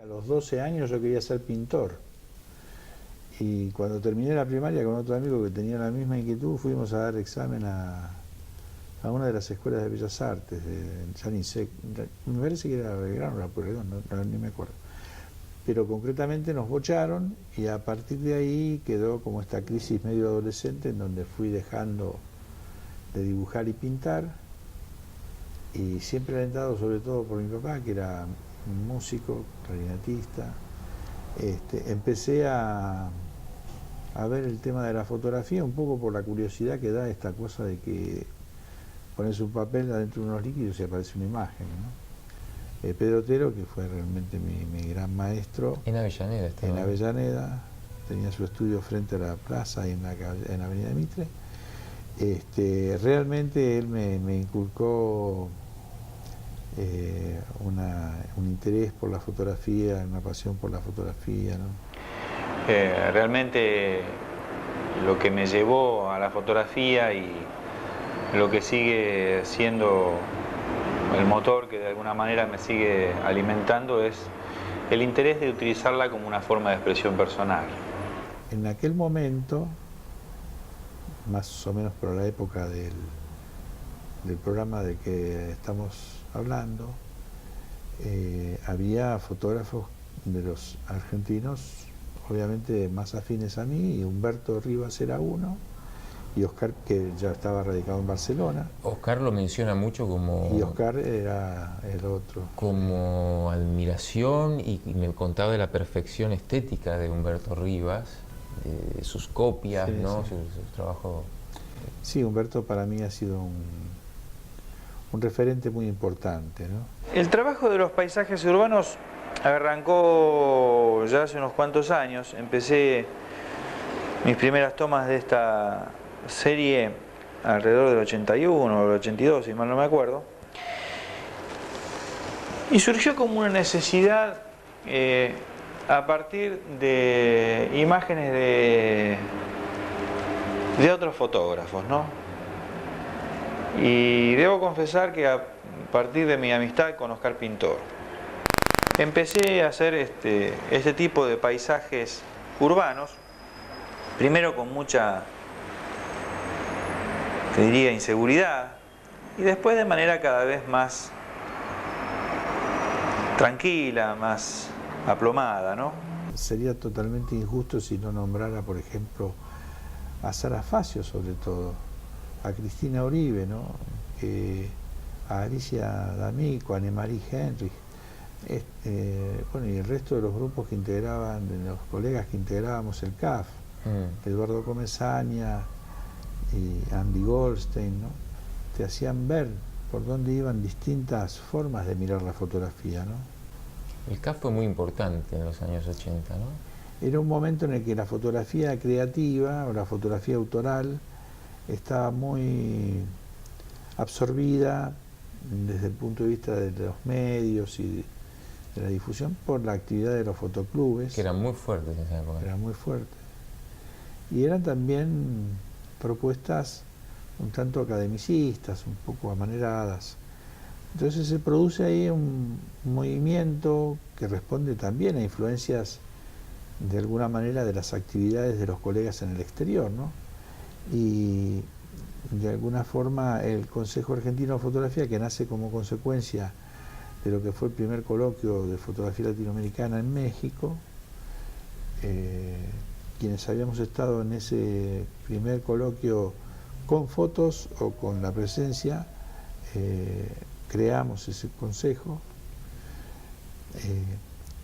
A los 12 años yo quería ser pintor y cuando terminé la primaria con otro amigo que tenía la misma inquietud fuimos a dar examen a una de las escuelas de Bellas Artes, ya ni sé, me parece que era Belgrano o la Pueyrredón, ni me acuerdo. Pero concretamente nos bocharon y a partir de ahí quedó como esta crisis medio adolescente en donde fui dejando de dibujar y pintar y siempre alentado sobre todo por mi papá, que era un músico, clarinetista. Empecé a ver el tema de la fotografía un poco por la curiosidad que da esta cosa de que pones un papel adentro de unos líquidos y aparece una imagen, ¿no? Pedro Otero, que fue realmente mi gran maestro. En Avellaneda estaba. En Avellaneda, tenía su estudio frente a la plaza y en Avenida Mitre. Realmente él me inculcó un interés por la fotografía, una pasión por la fotografía, ¿no? Realmente lo que me llevó a la fotografía y lo que sigue siendo el motor que de alguna manera me sigue alimentando es el interés de utilizarla como una forma de expresión personal. En aquel momento, más o menos por la época del programa de que estamos hablando, había fotógrafos de los argentinos, obviamente más afines a mí, y Humberto Rivas era uno, y Oscar, que ya estaba radicado en Barcelona. Oscar lo menciona mucho como... Y Oscar era el otro. Como admiración, y me contaba de la perfección estética de Humberto Rivas, de sus copias, sí, ¿no? Sí. Su trabajo. Sí, Humberto para mí ha sido un referente muy importante, ¿no? El trabajo de los paisajes urbanos arrancó ya hace unos cuantos años. Empecé mis primeras tomas de esta serie alrededor del 81 o del 82, si mal no me acuerdo. Y surgió como una necesidad a partir de imágenes de otros fotógrafos, ¿no? Y debo confesar que a partir de mi amistad con Oscar Pintor, empecé a hacer este tipo de paisajes urbanos, primero con mucha, te diría, inseguridad, y después de manera cada vez más tranquila, más aplomada, ¿no? Sería totalmente injusto si no nombrara, por ejemplo, a Sara Facio, sobre todo, a Cristina Uribe, ¿no? A Alicia D'Amico, a Annemarie Henrich, bueno, y el resto de los grupos que integraban, de los colegas que integrábamos el CAF, Eduardo Comesaña y Andy Goldstein, ¿no? Te hacían ver por dónde iban distintas formas de mirar la fotografía, ¿no? El CAF fue muy importante en los años 80, ¿no? Era un momento en el que la fotografía creativa o la fotografía autoral estaba muy absorbida desde el punto de vista de los medios y de la difusión por la actividad de los fotoclubes. Que eran muy fuertes en esa época. Eran muy fuertes. Y eran también propuestas un tanto academicistas, un poco amaneradas. Entonces se produce ahí un movimiento que responde también a influencias de alguna manera de las actividades de los colegas en el exterior, ¿no? Y de alguna forma el Consejo Argentino de Fotografía, que nace como consecuencia de lo que fue el primer coloquio de fotografía latinoamericana en México, quienes habíamos estado en ese primer coloquio con fotos o con la presencia, creamos ese consejo.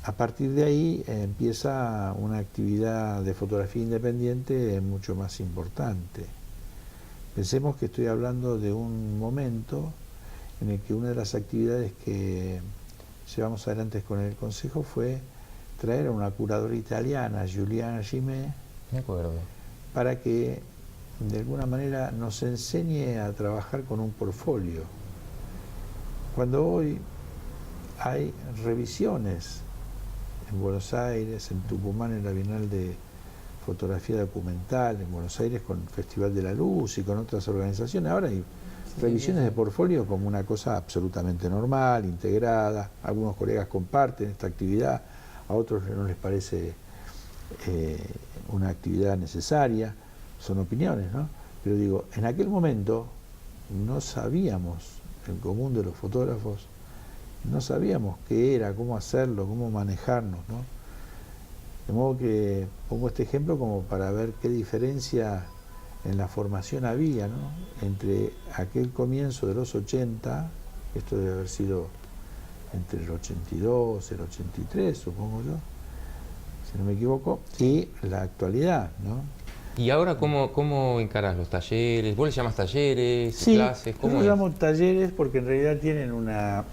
A partir de ahí empieza una actividad de fotografía independiente mucho más importante. Pensemos que estoy hablando de un momento en el que una de las actividades que llevamos adelante con el Consejo fue traer a una curadora italiana, Giuliana Gimet, Me acuerdo. para que de alguna manera nos enseñe a trabajar con un portfolio. Cuando hoy hay revisiones en Buenos Aires, en Tucumán, en la Bienal de Fotografía Documental, en Buenos Aires con el Festival de la Luz y con otras organizaciones, ahora hay revisiones de portfolio como una cosa absolutamente normal, integrada. Algunos colegas comparten esta actividad, a otros no les parece una actividad necesaria, son opiniones, ¿no? Pero digo, en aquel momento no sabíamos, el común de los fotógrafos, no sabíamos qué era, cómo hacerlo, cómo manejarnos, ¿no? De modo que pongo este ejemplo como para ver qué diferencia en la formación había, ¿no?, entre aquel comienzo de los 80, esto debe haber sido entre el 82, el 83, supongo yo, si no me equivoco, y la actualidad, ¿no? ¿Y ahora cómo encarás los talleres? ¿Vos les llamas talleres, Sí, clases? ¿Cómo yo es? los llamo talleres porque en realidad tienen una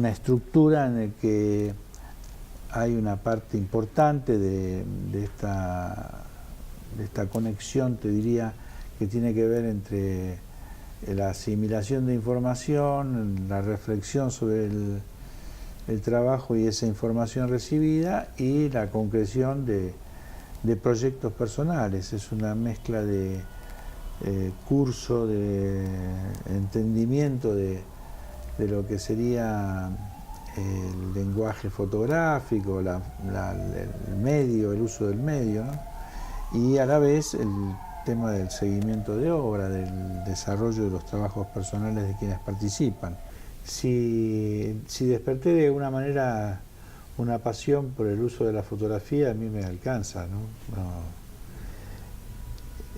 estructura en la que hay una parte importante de esta conexión, te diría, que tiene que ver entre la asimilación de información, la reflexión sobre el trabajo y esa información recibida y la concreción de proyectos personales. Es una mezcla de curso, de entendimiento de lo que sería el lenguaje fotográfico, el medio, el uso del medio, ¿no?, y a la vez el tema del seguimiento de obra, del desarrollo de los trabajos personales de quienes participan. Si desperté de alguna manera una pasión por el uso de la fotografía, a mí me alcanza, ¿no?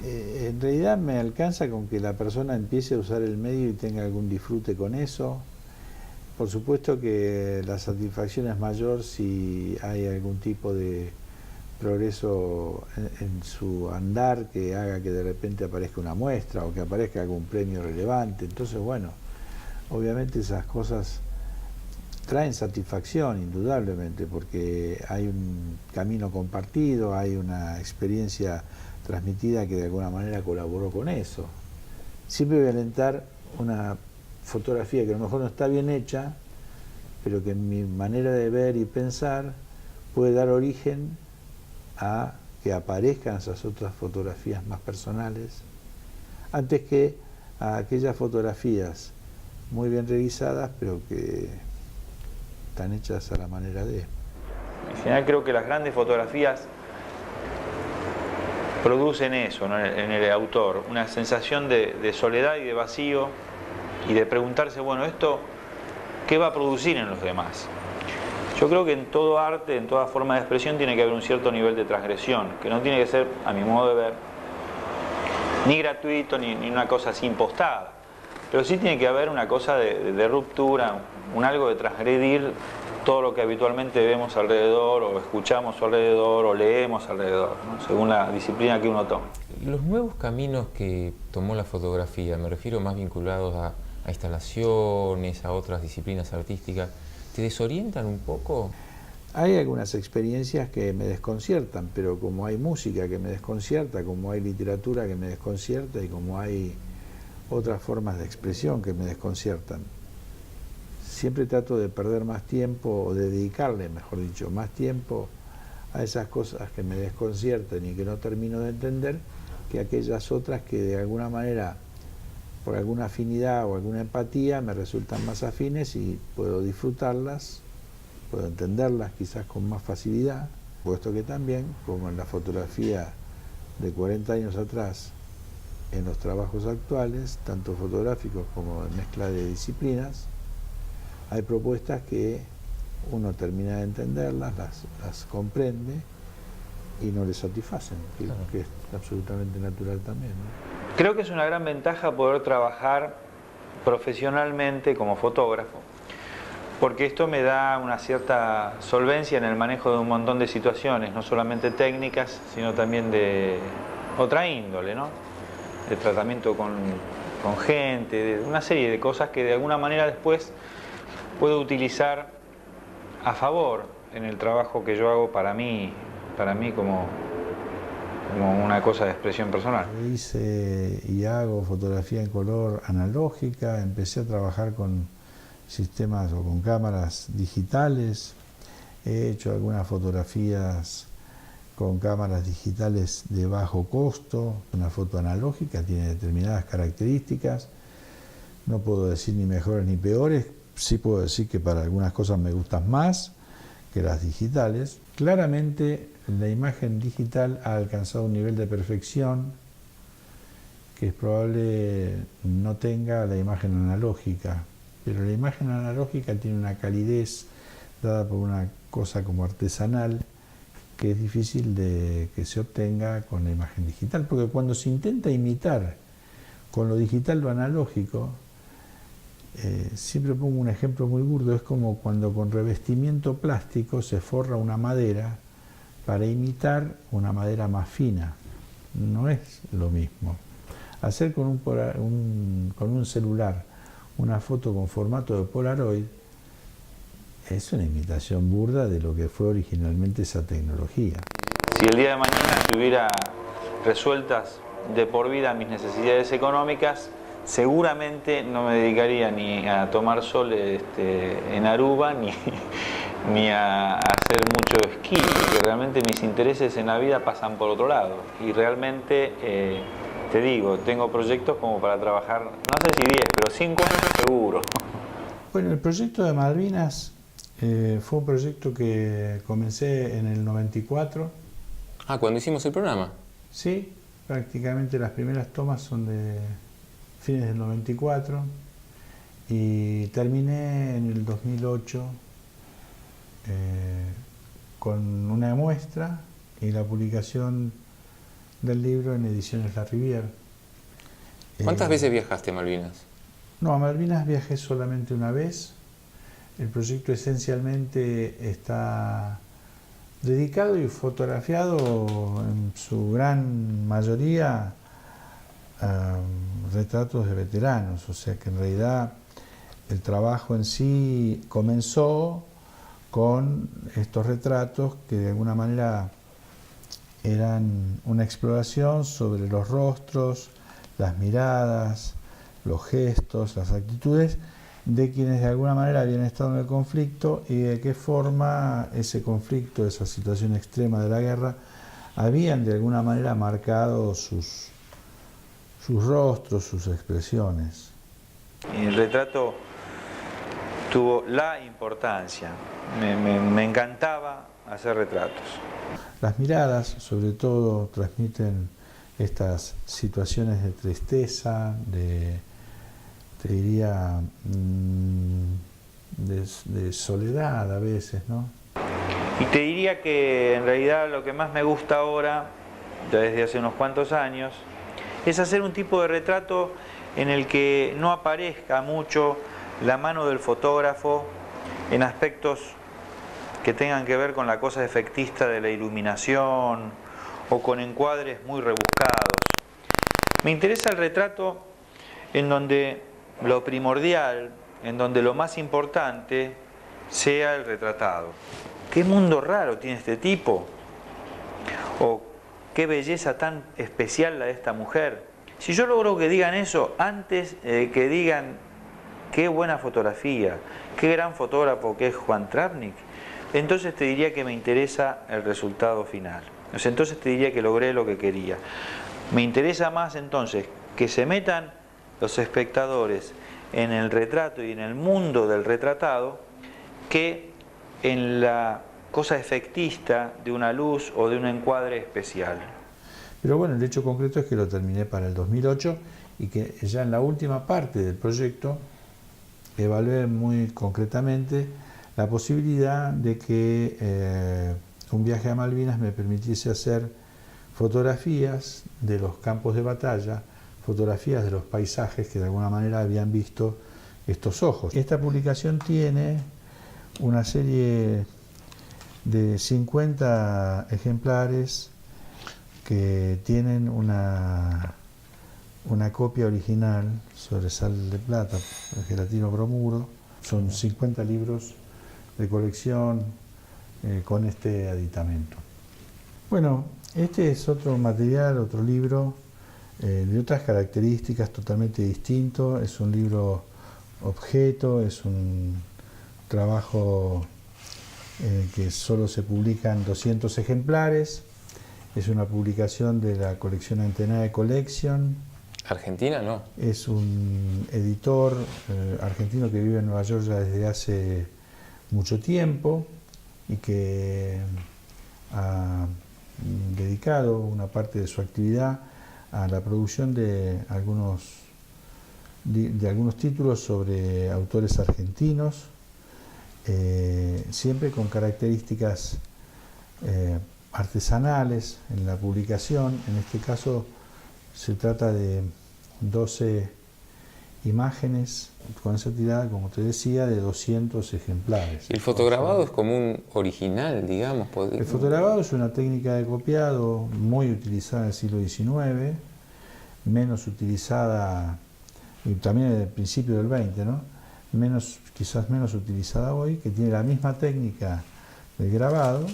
En realidad me alcanza con que la persona empiece a usar el medio y tenga algún disfrute con eso. Por supuesto que la satisfacción es mayor si hay algún tipo de progreso en su andar que haga que de repente aparezca una muestra o que aparezca algún premio relevante. Entonces, bueno, obviamente esas cosas traen satisfacción, indudablemente, porque hay un camino compartido, hay una experiencia transmitida que de alguna manera colaboró con eso. Siempre voy a alentar una fotografía que a lo mejor no está bien hecha, pero que en mi manera de ver y pensar puede dar origen a que aparezcan esas otras fotografías más personales, antes que a aquellas fotografías muy bien revisadas, pero que están hechas a la manera de. Al final creo que las grandes fotografías producen eso, ¿no?, en el autor, una sensación de soledad y de vacío, y de preguntarse, bueno, ¿esto qué va a producir en los demás? Yo creo que en todo arte, en toda forma de expresión, tiene que haber un cierto nivel de transgresión, que no tiene que ser, a mi modo de ver, ni gratuito, ni una cosa así impostada, pero sí tiene que haber una cosa de ruptura, un algo de transgredir todo lo que habitualmente vemos alrededor, o escuchamos alrededor, o leemos alrededor, ¿no?, según la disciplina que uno tome. Los nuevos caminos que tomó la fotografía, me refiero más vinculados a instalaciones, a otras disciplinas artísticas, ¿te desorientan un poco? Hay algunas experiencias que me desconciertan, pero como hay música que me desconcierta, como hay literatura que me desconcierta y como hay otras formas de expresión que me desconciertan, siempre trato de perder más tiempo, o de dedicarle, mejor dicho, más tiempo a esas cosas que me desconciertan y que no termino de entender, que aquellas otras que de alguna manera, por alguna afinidad o alguna empatía, me resultan más afines y puedo disfrutarlas, puedo entenderlas quizás con más facilidad, puesto que también, como en la fotografía de 40 años atrás, en los trabajos actuales, tanto fotográficos como de mezcla de disciplinas, hay propuestas que uno termina de entenderlas, las comprende y no le satisfacen, que es absolutamente natural también, ¿no? Creo que es una gran ventaja poder trabajar profesionalmente como fotógrafo, porque esto me da una cierta solvencia en el manejo de un montón de situaciones, no solamente técnicas, sino también de otra índole, ¿no?, de tratamiento con gente, de una serie de cosas que de alguna manera después puedo utilizar a favor. en el trabajo que yo hago para mí como una cosa de expresión personal. Hice y hago fotografía en color analógica, empecé a trabajar con sistemas o con cámaras digitales, he hecho algunas fotografías con cámaras digitales de bajo costo. Una foto analógica tiene determinadas características, no puedo decir ni mejores ni peores, sí puedo decir que para algunas cosas me gustan más que las digitales. Claramente la imagen digital ha alcanzado un nivel de perfección que es probable no tenga la imagen analógica, pero la imagen analógica tiene una calidez dada por una cosa como artesanal que es difícil de que se obtenga con la imagen digital, porque cuando se intenta imitar con lo digital lo analógico, siempre pongo un ejemplo muy burdo, es como cuando con revestimiento plástico se forra una madera para imitar una madera más fina. No es lo mismo. Hacer con un celular una foto con formato de Polaroid es una imitación burda de lo que fue originalmente esa tecnología. Si el día de mañana tuviera resueltas de por vida mis necesidades económicas, seguramente no me dedicaría ni a tomar sol en Aruba, ni a hacer mucho esquí, porque realmente mis intereses en la vida pasan por otro lado. Y realmente, te digo, tengo proyectos como para trabajar, no sé si 10, pero 5 años seguro. Bueno, el proyecto de Malvinas fue un proyecto que comencé en el 94. Ah, cuando hicimos el programa. Sí, prácticamente las primeras tomas son de fines del 94 y terminé en el 2008 con una muestra y la publicación del libro en Ediciones La Riviera. ¿Cuántas veces viajaste a Malvinas? No, a Malvinas viajé solamente una vez. El proyecto esencialmente está dedicado y fotografiado en su gran mayoría a retratos de veteranos, o sea que en realidad el trabajo en sí comenzó con estos retratos que de alguna manera eran una exploración sobre los rostros, las miradas, los gestos, las actitudes de quienes de alguna manera habían estado en el conflicto y de qué forma ese conflicto, esa situación extrema de la guerra, habían de alguna manera marcado sus rostros, sus expresiones. El retrato tuvo la importancia, me encantaba hacer retratos. Las miradas, sobre todo, transmiten estas situaciones de tristeza, te diría, de soledad a veces, ¿no? Y te diría que en realidad lo que más me gusta ahora, ya desde hace unos cuantos años, es hacer un tipo de retrato en el que no aparezca mucho la mano del fotógrafo en aspectos que tengan que ver con la cosa efectista de la iluminación o con encuadres muy rebuscados. Me interesa el retrato en donde lo primordial, en donde lo más importante sea el retratado. ¿Qué mundo raro tiene este tipo? ¿O qué belleza tan especial la de esta mujer? Si yo logro que digan eso antes que digan qué buena fotografía, qué gran fotógrafo que es Juan Travnik, entonces te diría que me interesa el resultado final. O sea, entonces te diría que logré lo que quería. Me interesa más entonces que se metan los espectadores en el retrato y en el mundo del retratado que en la cosa efectista de una luz o de un encuadre especial. Pero bueno, el hecho concreto es que lo terminé para el 2008 y que ya en la última parte del proyecto evalué muy concretamente la posibilidad de que un viaje a Malvinas me permitiese hacer fotografías de los campos de batalla, fotografías de los paisajes que de alguna manera habían visto estos ojos. Esta publicación tiene una serie de 50 ejemplares que tienen una copia original sobre sal de plata, gelatino bromuro. Son 50 libros de colección con este aditamento. Bueno, este es otro material, otro libro de otras características totalmente distinto. Es un libro objeto, es un trabajo que solo se publican 200 ejemplares. Es una publicación de la colección Antenae Collection. ¿Argentina no? Es un editor argentino que vive en Nueva York ya desde hace mucho tiempo y que ha dedicado una parte de su actividad a la producción de algunos títulos sobre autores argentinos, siempre con características artesanales en la publicación. En este caso se trata de 12 imágenes con esa tirada, como te decía, de 200 ejemplares. ¿El fotograbado es como un original, digamos? El fotograbado es una técnica de copiado muy utilizada en el siglo XIX, menos utilizada, y también en el principio del XX, ¿no? Quizás menos utilizada hoy, que tiene la misma técnica del grabado,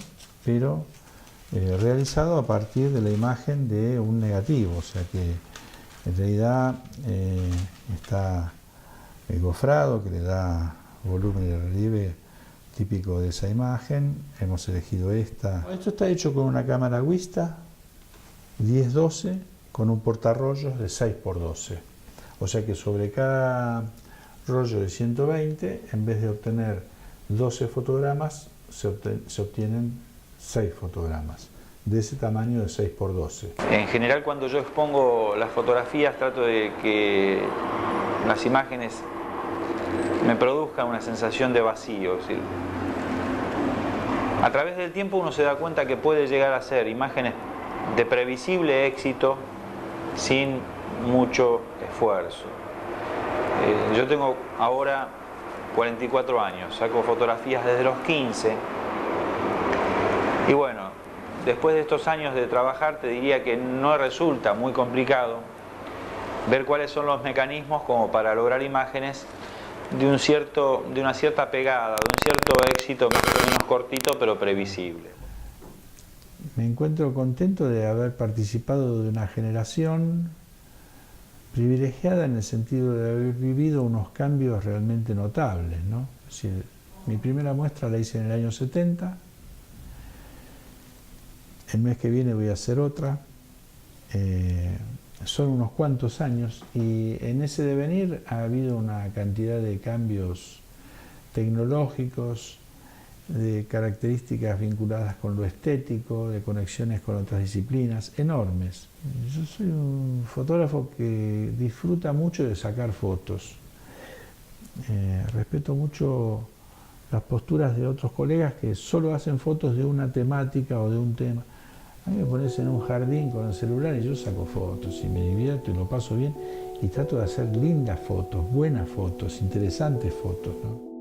pero realizado a partir de la imagen de un negativo, o sea que en realidad está gofrado, que le da volumen y relieve típico de esa imagen. Hemos elegido esta. Esto está hecho con una cámara Wista 10-12 con un portarrollos de 6x12. O sea que sobre cada rollo de 120, en vez de obtener 12 fotogramas, se obtienen 6 fotogramas de ese tamaño de 6x12. En general, cuando yo expongo las fotografías, trato de que las imágenes me produzcan una sensación de vacío. Es decir, a través del tiempo uno se da cuenta que puede llegar a ser imágenes de previsible éxito sin mucho esfuerzo. Yo tengo ahora 44 años, saco fotografías desde los 15 y bueno, después de estos años de trabajar te diría que no resulta muy complicado ver cuáles son los mecanismos como para lograr imágenes de una cierta pegada, de un cierto éxito más o menos cortito pero previsible. Me encuentro contento de haber participado de una generación privilegiada en el sentido de haber vivido unos cambios realmente notables, ¿no? Es decir, mi primera muestra la hice en el año 70, el mes que viene voy a hacer otra, son unos cuantos años y en ese devenir ha habido una cantidad de cambios tecnológicos, de características vinculadas con lo estético, de conexiones con otras disciplinas, enormes. Yo soy un fotógrafo que disfruta mucho de sacar fotos. Respeto mucho las posturas de otros colegas que solo hacen fotos de una temática o de un tema. A mí me pones en un jardín con el celular y yo saco fotos y me divierto y lo paso bien y trato de hacer lindas fotos, buenas fotos, interesantes fotos, ¿no?